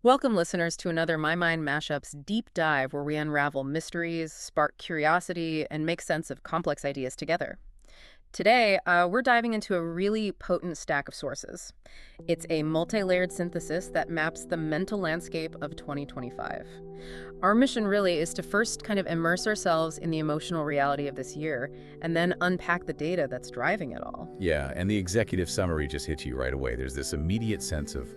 Welcome, listeners, to another My Mind MashUps deep dive where we unravel mysteries, spark curiosity, and make sense of complex ideas together. Today, we're diving into a really potent stack of sources. It's a multi-layered synthesis that maps the mental landscape of 2025. Our mission really is to first kind of immerse ourselves in the emotional reality of this year, and then unpack the data that's driving it all. Yeah, and the executive summary just hits you right away. There's this immediate sense of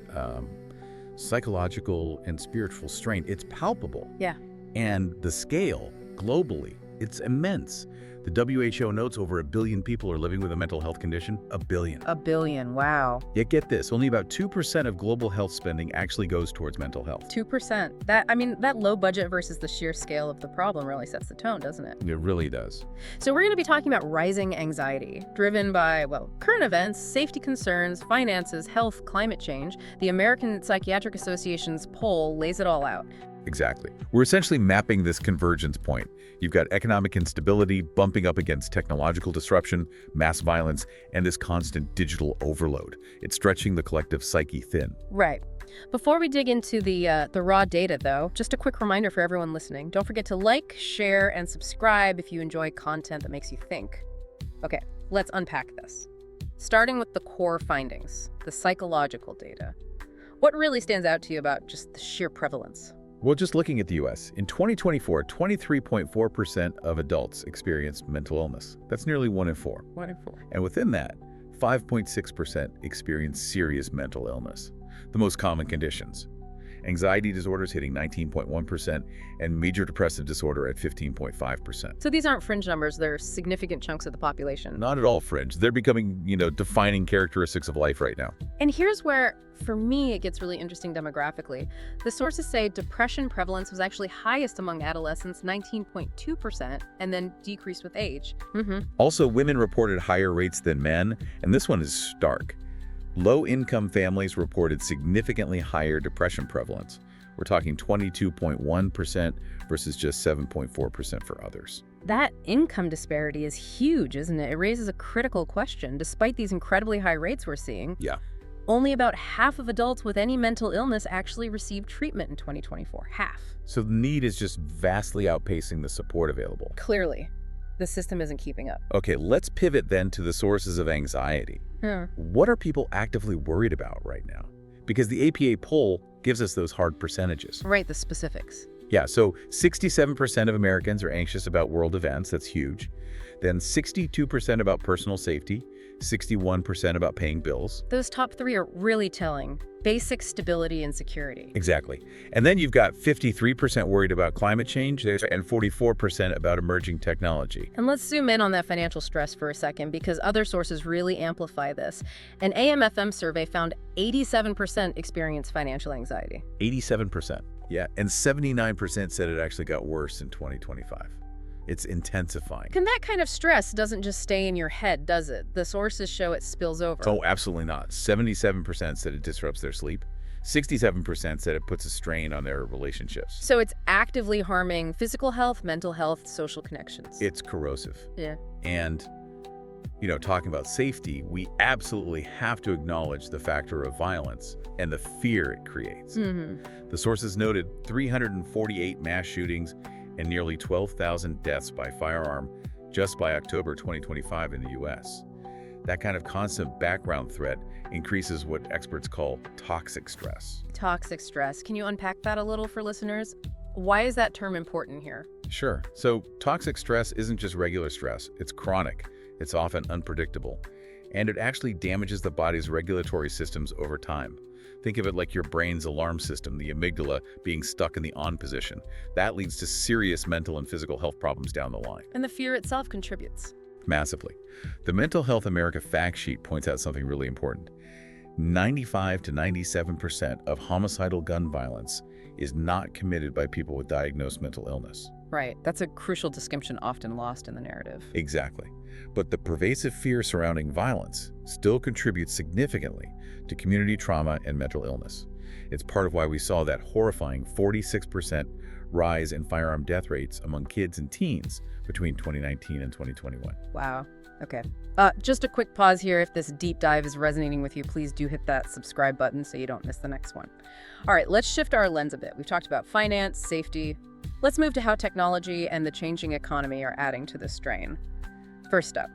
psychological and spiritual strain. It's palpable. Yeah. And the scale, globally, it's immense. The WHO notes over 1 billion people are living with a mental health condition. 1 billion. 1 billion, wow. Yet get this, only about 2% of global health spending actually goes towards mental health. 2%. That low budget versus the sheer scale of the problem really sets the tone, doesn't it? It really does. So we're going to be talking about rising anxiety, driven by, well, current events, safety concerns, finances, health, climate change. The American Psychiatric Association's poll lays it all out. Exactly. We're essentially mapping this convergence point. You've got economic instability bumping up against technological disruption, mass violence, and this constant digital overload. It's stretching the collective psyche thin. Right. Before we dig into the raw data, though, just a quick reminder for everyone listening. Don't forget to like, share, and subscribe if you enjoy content that makes you think. Okay, let's unpack this. Starting with the core findings, the psychological data. What really stands out to you about just the sheer prevalence? Well, just looking at the U.S., in 2024, 23.4% of adults experienced mental illness. That's nearly 1 in 4. 1 in 4. And within that, 5.6% experienced serious mental illness. The most common conditions: anxiety disorders hitting 19.1% and major depressive disorder at 15.5%. So these aren't fringe numbers, they're significant chunks of the population. Not at all fringe. They're becoming, defining characteristics of life right now. And here's where, for me, it gets really interesting demographically. The sources say depression prevalence was actually highest among adolescents, 19.2%, and then decreased with age. Also, women reported higher rates than men, and this one is stark. Low-income families reported significantly higher depression prevalence. We're talking 22.1% versus just 7.4% for others. That income disparity is huge, isn't it? It raises a critical question. Despite these incredibly high rates we're seeing, Yeah. only about half of adults with any mental illness actually received treatment in 2024. Half. So the need is just vastly outpacing the support available. Clearly, the system isn't keeping up. Okay, let's pivot then to the sources of anxiety. What are people actively worried about right now? Because the APA poll gives us those hard percentages. Right, the specifics. Yeah, so 67% of Americans are anxious about world events. That's huge. Then 62% about personal safety, 61% about paying bills. Those top three are really telling. Basic stability and security. Exactly. And then you've got 53% worried about climate change and 44% about emerging technology. And let's zoom in on that financial stress for a second, because other sources really amplify this. An AM/FM survey found 87% experienced financial anxiety. 87%. Yeah, and 79% said it actually got worse in 2025. It's intensifying. And that kind of stress doesn't just stay in your head, does it? The sources show it spills over. Oh, absolutely not. 77% said it disrupts their sleep. 67% said it puts a strain on their relationships. So it's actively harming physical health, mental health, social connections. It's corrosive. Yeah. And, talking about safety, we absolutely have to acknowledge the factor of violence and the fear it creates. The sources noted 348 mass shootings and nearly 12,000 deaths by firearm just by October 2025 in the U.S. That kind of constant background threat increases what experts call toxic stress. Toxic stress. Can you unpack that a little for listeners? Why is that term important here? Sure. So toxic stress isn't just regular stress. It's chronic. It's often unpredictable. And it actually damages the body's regulatory systems over time. Think of it like your brain's alarm system, the amygdala, being stuck in the on position. That leads to serious mental and physical health problems down the line. And the fear itself contributes. Massively. The Mental Health America fact sheet points out something really important. 95 to 97% of homicidal gun violence is not committed by people with diagnosed mental illness. Right. That's a crucial distinction often lost in the narrative. Exactly. But the pervasive fear surrounding violence still contributes significantly to community trauma and mental illness. It's part of why we saw that horrifying 46% rise in firearm death rates among kids and teens between 2019 and 2021. Wow. Okay. Just a quick pause here. If this deep dive is resonating with you, please do hit that subscribe button so you don't miss the next one. All right, let's shift our lens a bit. We've talked about finance, safety. Let's move to how technology and the changing economy are adding to this strain. First up,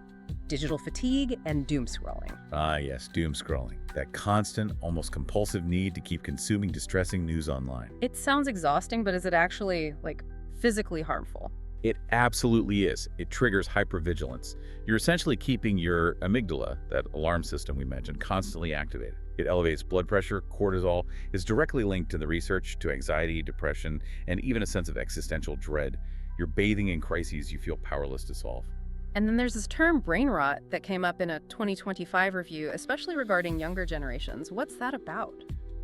digital fatigue and doom scrolling. Ah, yes, doom scrolling. That constant, almost compulsive need to keep consuming distressing news online. It sounds exhausting, but is it actually, physically harmful? It absolutely is. It triggers hypervigilance. You're essentially keeping your amygdala, that alarm system we mentioned, constantly activated. It elevates blood pressure, cortisol, is directly linked to the research, to anxiety, depression, and even a sense of existential dread. You're bathing in crises you feel powerless to solve. And then there's this term brain rot that came up in a 2025 review, especially regarding younger generations. What's that about?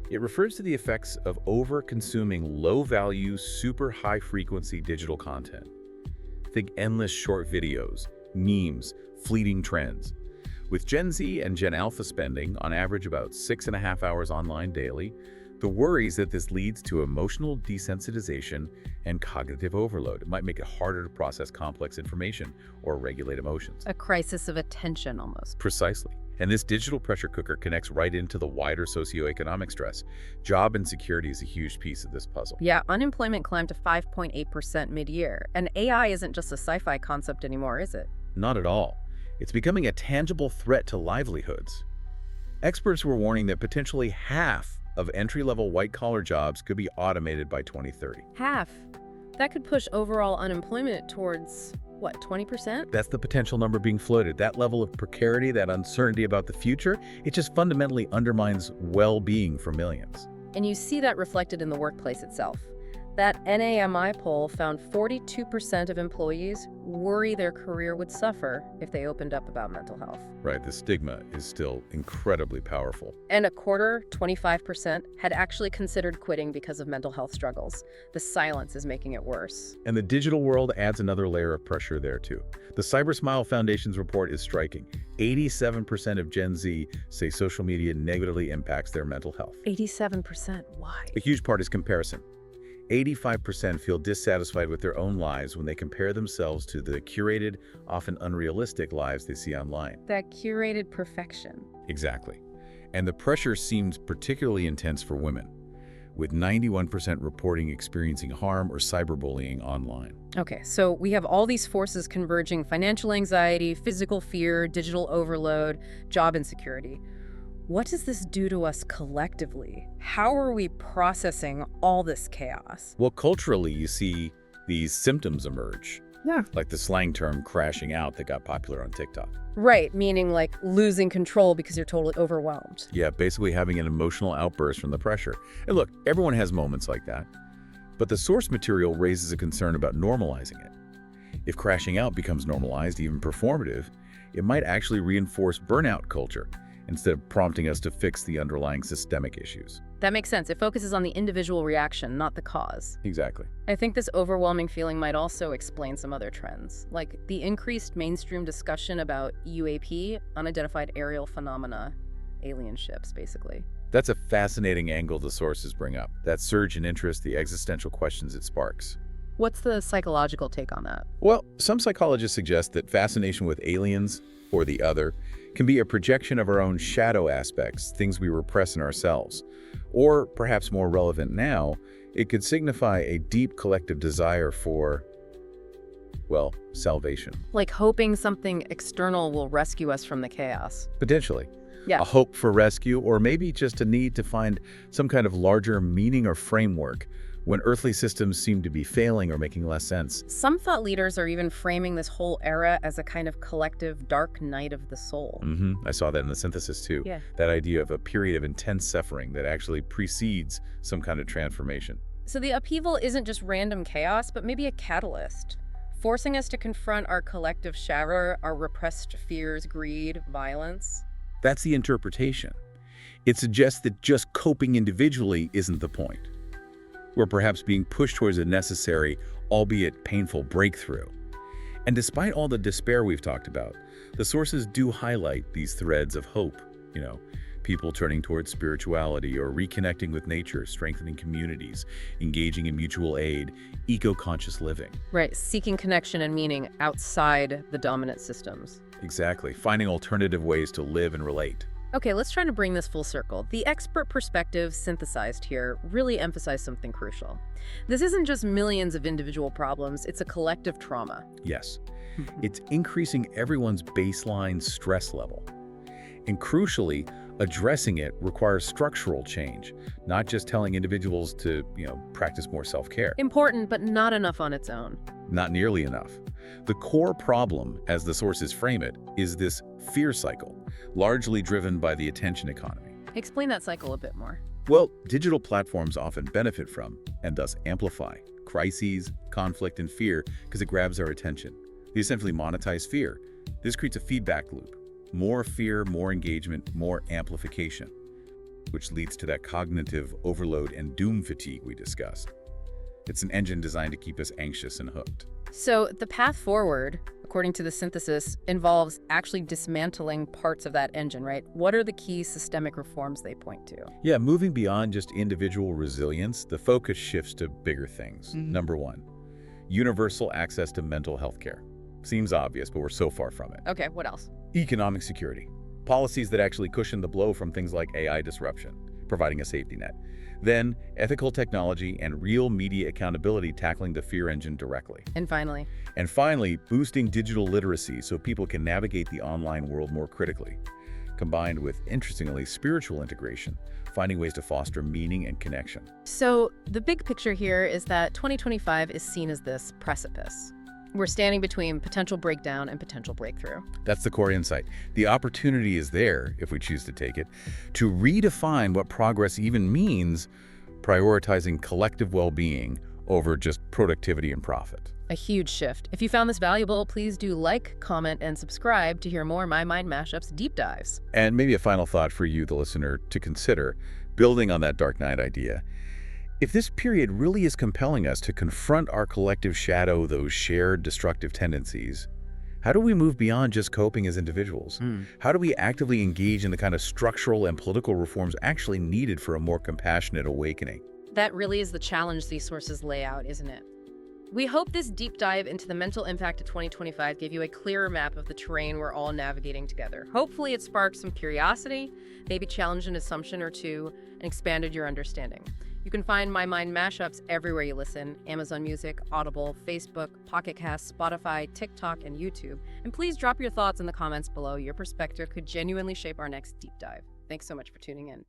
It refers to the effects of over-consuming low-value, super high-frequency digital content. Think endless short videos, memes, fleeting trends. With Gen Z and Gen Alpha spending, on average, about 6.5 hours online daily, the worry is that this leads to emotional desensitization and cognitive overload. It might make it harder to process complex information or regulate emotions. A crisis of attention, almost. Precisely. And this digital pressure cooker connects right into the wider socioeconomic stress. Job insecurity is a huge piece of this puzzle. Yeah, unemployment climbed to 5.8% mid-year. And AI isn't just a sci-fi concept anymore, is it? Not at all. It's becoming a tangible threat to livelihoods. Experts were warning that potentially half of entry-level white-collar jobs could be automated by 2030. Half. That could push overall unemployment towards, 20%? That's the potential number being floated. That level of precarity, that uncertainty about the future, it just fundamentally undermines well-being for millions. And you see that reflected in the workplace itself. That NAMI poll found 42% of employees worry their career would suffer if they opened up about mental health. Right, the stigma is still incredibly powerful. And a quarter, 25%, had actually considered quitting because of mental health struggles. The silence is making it worse. And the digital world adds another layer of pressure there too. The CyberSmile Foundation's report is striking. 87% of Gen Z say social media negatively impacts their mental health. 87%, why? A huge part is comparison. 85% feel dissatisfied with their own lives when they compare themselves to the curated, often unrealistic lives they see online. That curated perfection. Exactly. And the pressure seems particularly intense for women, with 91% reporting experiencing harm or cyberbullying online. Okay, so we have all these forces converging: financial anxiety, physical fear, digital overload, job insecurity. What does this do to us collectively? How are we processing all this chaos? Well, culturally, you see these symptoms emerge. Yeah. Like the slang term crashing out that got popular on TikTok. Right, meaning losing control because you're totally overwhelmed. Yeah, basically having an emotional outburst from the pressure. And look, everyone has moments like that. But the source material raises a concern about normalizing it. If crashing out becomes normalized, even performative, it might actually reinforce burnout culture, instead of prompting us to fix the underlying systemic issues. That makes sense. It focuses on the individual reaction, not the cause. Exactly. I think this overwhelming feeling might also explain some other trends, like the increased mainstream discussion about UAP, unidentified aerial phenomena, alien ships, basically. That's a fascinating angle the sources bring up. That surge in interest, the existential questions it sparks. What's the psychological take on that? Well, some psychologists suggest that fascination with aliens, or the other, can be a projection of our own shadow aspects, things we repress in ourselves. Or, perhaps more relevant now, it could signify a deep collective desire for, well, salvation. Like hoping something external will rescue us from the chaos. Potentially. Yeah. A hope for rescue, or maybe just a need to find some kind of larger meaning or framework when earthly systems seem to be failing or making less sense. Some thought leaders are even framing this whole era as a kind of collective dark night of the soul. I saw that in the synthesis too. Yeah. That idea of a period of intense suffering that actually precedes some kind of transformation. So the upheaval isn't just random chaos, but maybe a catalyst, forcing us to confront our collective shadow, our repressed fears, greed, violence. That's the interpretation. It suggests that just coping individually isn't the point. We're perhaps being pushed towards a necessary, albeit painful, breakthrough. And despite all the despair we've talked about, the sources do highlight these threads of hope, People turning towards spirituality or reconnecting with nature, strengthening communities, engaging in mutual aid, eco-conscious living. Right, seeking connection and meaning outside the dominant systems. Exactly, finding alternative ways to live and relate. Okay, let's try to bring this full circle. The expert perspective synthesized here really emphasized something crucial. This isn't just millions of individual problems, it's a collective trauma. Yes, it's increasing everyone's baseline stress level. And crucially, addressing it requires structural change, not just telling individuals to, practice more self-care. Important, but not enough on its own. Not nearly enough. The core problem, as the sources frame it, is this fear cycle, largely driven by the attention economy. Explain that cycle a bit more. Well, digital platforms often benefit from, and thus amplify, crises, conflict, and fear because it grabs our attention. They essentially monetize fear. This creates a feedback loop. More fear, more engagement, more amplification, which leads to that cognitive overload and doom fatigue we discussed. It's an engine designed to keep us anxious and hooked. So the path forward, according to the synthesis, involves actually dismantling parts of that engine, right? What are the key systemic reforms they point to? Yeah, moving beyond just individual resilience, the focus shifts to bigger things. Number one, universal access to mental health care. Seems obvious, but we're so far from it. Okay, what else? Economic security. Policies that actually cushion the blow from things like AI disruption, providing a safety net. Then, ethical technology and real media accountability tackling the fear engine directly. And finally, boosting digital literacy so people can navigate the online world more critically. Combined with, interestingly, spiritual integration, finding ways to foster meaning and connection. So the big picture here is that 2025 is seen as this precipice. We're standing between potential breakdown and potential breakthrough. That's the core insight. The opportunity is there, if we choose to take it, to redefine what progress even means, prioritizing collective well-being over just productivity and profit. A huge shift. If you found this valuable, please do like, comment, and subscribe to hear more My Mind Mashups deep dives. And maybe a final thought for you, the listener, to consider, building on that Dark Knight idea. If this period really is compelling us to confront our collective shadow, those shared destructive tendencies, how do we move beyond just coping as individuals? How do we actively engage in the kind of structural and political reforms actually needed for a more compassionate awakening? That really is the challenge these sources lay out, isn't it? We hope this deep dive into the mental impact of 2025 gave you a clearer map of the terrain we're all navigating together. Hopefully it sparked some curiosity, maybe challenged an assumption or two, and expanded your understanding. You can find My Mind Mashups everywhere you listen: Amazon Music, Audible, Facebook, Pocket Cast, Spotify, TikTok, and YouTube. And please drop your thoughts in the comments below. Your perspective could genuinely shape our next deep dive. Thanks so much for tuning in.